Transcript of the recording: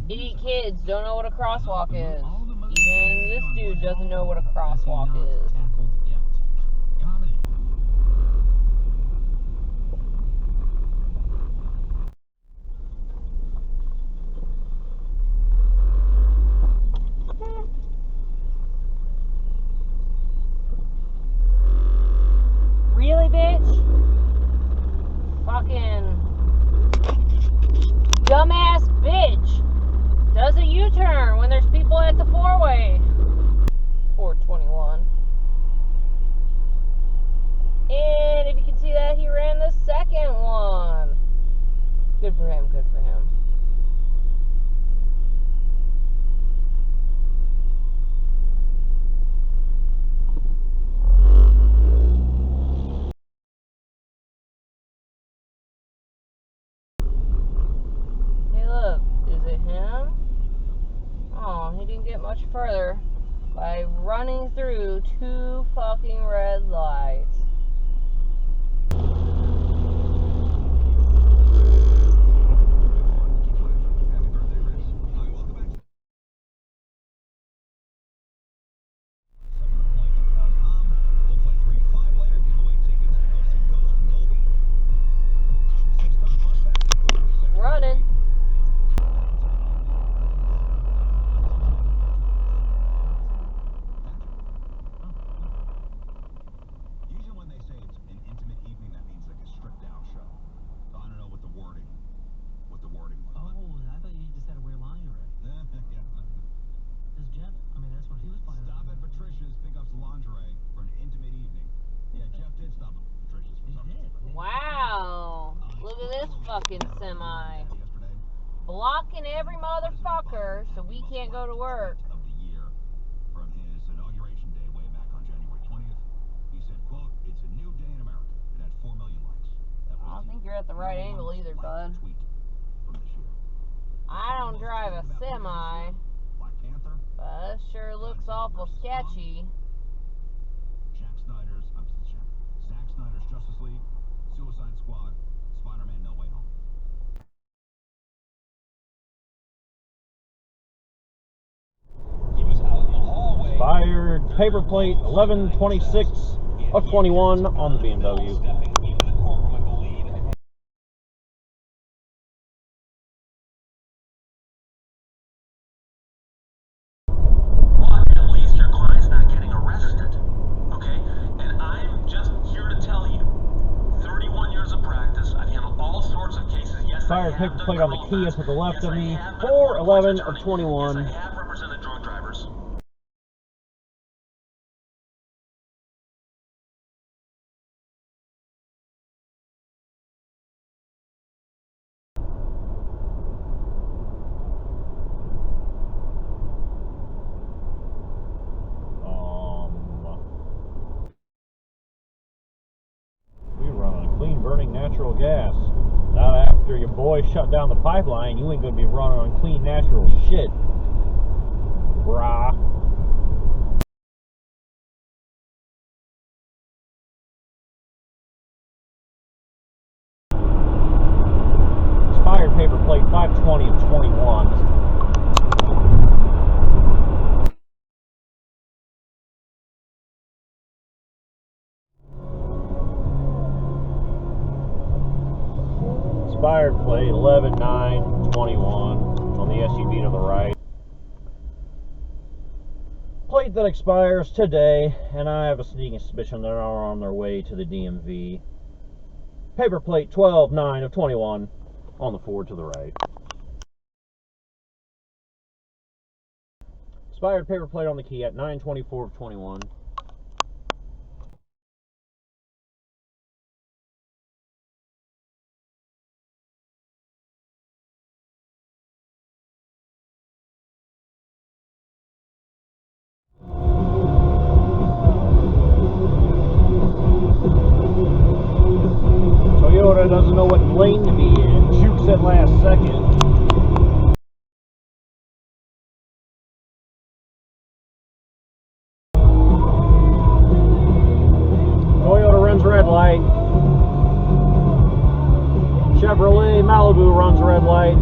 Idiot kids don't know what a crosswalk is. Even this dude doesn't know what a crosswalk is. Really, bitch? Fucking dumbass bitch does a U-turn when there's people at the four-way. 421. And if you can see that, he ran the second one. Good for him, good for him. Hey, look, is it him? Oh, he didn't get much further by running through 2 fucking red lights. Running. Usually when they say it's an intimate evening, that means like a stripped down show. So I don't know what the wording was. Oh, I thought you just had to wear lingerie. Yeah. Because Jeff, I mean, that's what he was planning. Stop at Patricia's, pick up some lingerie for an intimate evening. Yeah, Jeff did stop at Patricia's for some reason. Wow. Look at this fucking semi. Blocking every motherfucker so we can't go to work. Of the year from his inauguration day way back on January 20th. He said, quote, "It's a new day in America." It had 4 million likes. That was I don't think you're at the right angle either, bud. Tweet from this year. I don't drive a semi, Black Panther, but it sure looks awful sketchy. Zack Snyder's Justice League, Suicide Squad, Spider-Man No Way Home. Expired paper plate 1126 of 21 on the BMW. At least your client's not getting arrested, okay? And I'm just here to tell you, 31 years of practice, I've handled all sorts of cases. Yes, Expired paper plate on the Kia to the left of me, 411 of 21. Yes, I have represented drunk drivers. We run on clean burning natural gas. Not after your boy shut down the pipeline, you ain't gonna be running on clean natural shit, brah. Expired paper plate 520 of 21. Expired plate 11/9/21 on the SUV to the right. Plate that expires today, and I have a sneaking suspicion they are on their way to the DMV. Paper plate 12/9 of 21 on the Ford to the right. Expired paper plate on the Kia at 9/24 of 21. Toyota doesn't know what lane to be in. Jukes at last second. Toyota runs red light. Chevrolet Malibu runs red light.